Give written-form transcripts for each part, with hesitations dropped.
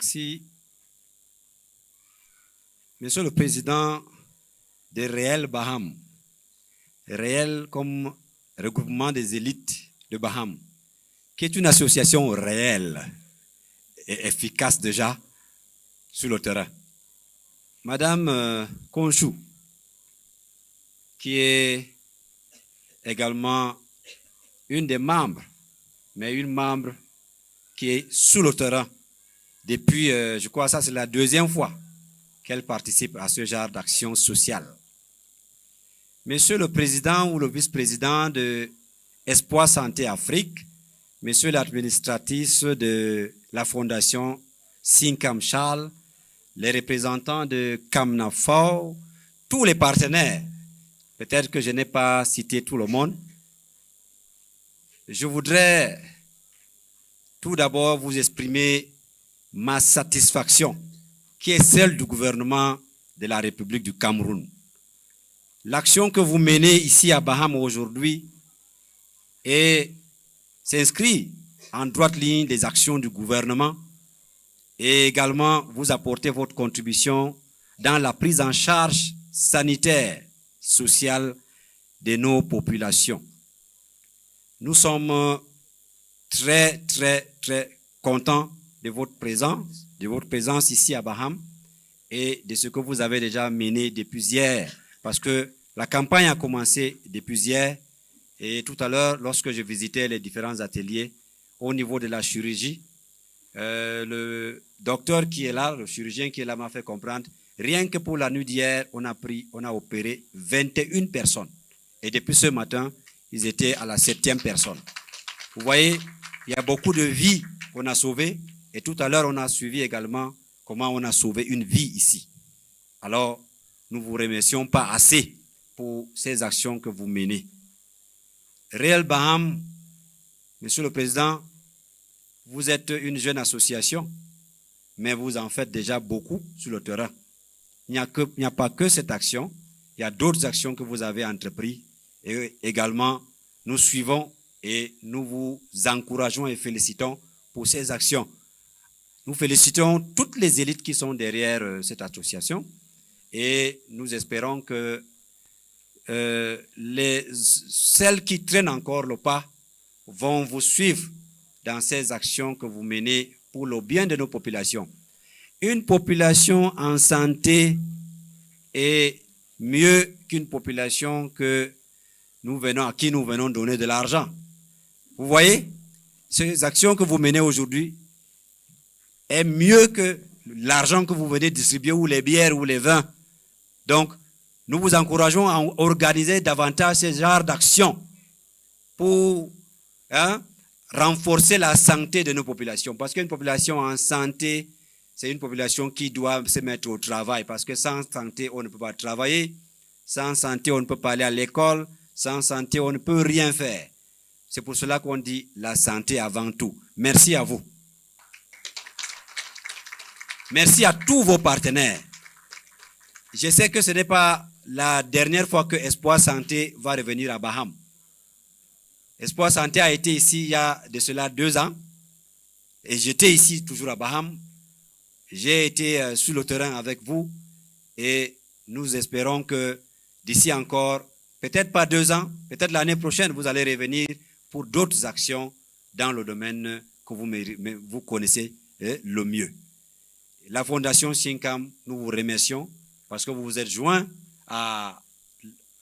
Merci. Monsieur le Président de Réel Baham, Réel comme regroupement des élites de Baham, qui est une association réelle et efficace déjà sur le terrain. Madame Konchou, qui est également une des membres, mais une membre qui est sur le terrain depuis, je crois ça c'est la deuxième fois qu'elle participe à ce genre d'action sociale. Monsieur le Président ou le Vice-président de Espoir Santé Afrique, Monsieur l'administratif de la Fondation Sinkam Charles, les représentants de Kamnafo, tous les partenaires, peut-être que je n'ai pas cité tout le monde, je voudrais tout d'abord vous exprimer ma satisfaction, qui est celle du gouvernement de la République du Cameroun. L'action que vous menez ici à Baham aujourd'hui s'inscrit en droite ligne des actions du gouvernement et également vous apportez votre contribution dans la prise en charge sanitaire, sociale de nos populations. Nous sommes très contents de votre présence ici à Baham et de ce que vous avez déjà mené depuis hier, parce que la campagne a commencé depuis hier et tout à l'heure, lorsque je visitais les différents ateliers au niveau de la chirurgie, le docteur qui est là, le chirurgien qui est là m'a fait comprendre, rien que pour la nuit d'hier, on a opéré 21 personnes et depuis ce matin, ils étaient à la 7e personne. Vous voyez, il y a beaucoup de vies qu'on a sauvées et tout à l'heure, on a suivi également comment on a sauvé une vie ici. Alors, nous ne vous remercions pas assez pour ces actions que vous menez. Réel Baham, Monsieur le Président, vous êtes une jeune association, mais vous en faites déjà beaucoup sur le terrain. Il n'y a pas que cette action, il y a d'autres actions que vous avez entreprises et également nous suivons et nous vous encourageons et félicitons pour ces actions. Nous félicitons toutes les élites qui sont derrière cette association et nous espérons que celles qui traînent encore le pas vont vous suivre dans ces actions que vous menez pour le bien de nos populations. Une population en santé est mieux qu'une population à qui nous venons donner de l'argent. Vous voyez, ces actions que vous menez aujourd'hui est mieux que l'argent que vous venez distribuer ou les bières ou les vins. Donc, nous vous encourageons à organiser davantage ce genre d'actions pour renforcer la santé de nos populations. Parce qu'une population en santé, c'est une population qui doit se mettre au travail. Parce que sans santé, on ne peut pas travailler. Sans santé, on ne peut pas aller à l'école. Sans santé, on ne peut rien faire. C'est pour cela qu'on dit la santé avant tout. Merci à vous. Merci à tous vos partenaires. Je sais que ce n'est pas la dernière fois que Espoir Santé va revenir à Baham. Espoir Santé a été ici il y a de cela 2 ans. Et j'étais ici toujours à Baham. J'ai été sur le terrain avec vous. Et nous espérons que d'ici encore, peut-être pas 2 ans, peut-être l'année prochaine, vous allez revenir pour d'autres actions dans le domaine que vous connaissez le mieux. La Fondation Sinkam, nous vous remercions parce que vous vous êtes joints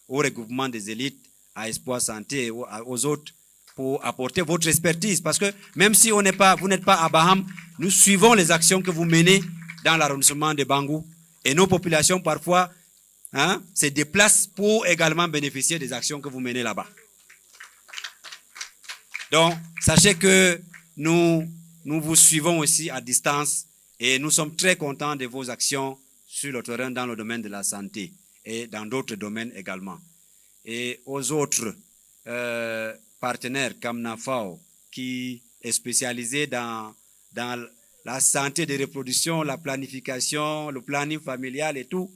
au regroupement des élites, à Espoir Santé et aux autres pour apporter votre expertise. Parce que même si vous n'êtes pas à Baham, nous suivons les actions que vous menez dans l'arrondissement de Bangou. Et nos populations, parfois, se déplacent pour également bénéficier des actions que vous menez là-bas. Donc, sachez que nous vous suivons aussi à distance et nous sommes très contents de vos actions sur le terrain dans le domaine de la santé et dans d'autres domaines également. Et aux autres partenaires comme NAFAO, qui est spécialisé dans la santé de reproduction, la planification, le planning familial et tout.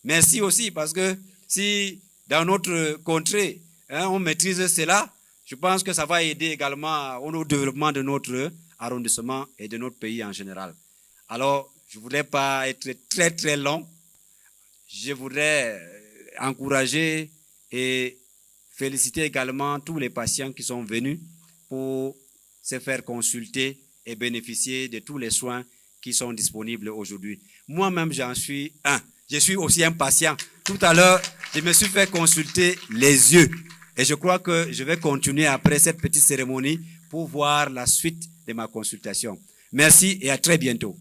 Merci aussi parce que si dans notre contrée, on maîtrise cela, je pense que ça va aider également au développement de notre arrondissement et de notre pays en général. Alors, je ne voudrais pas être très, très long. Je voudrais encourager et féliciter également tous les patients qui sont venus pour se faire consulter et bénéficier de tous les soins qui sont disponibles aujourd'hui. Moi-même, j'en suis un. Je suis aussi un patient. Tout à l'heure, je me suis fait consulter les yeux. Et je crois que je vais continuer après cette petite cérémonie pour voir la suite de ma consultation. Merci et à très bientôt.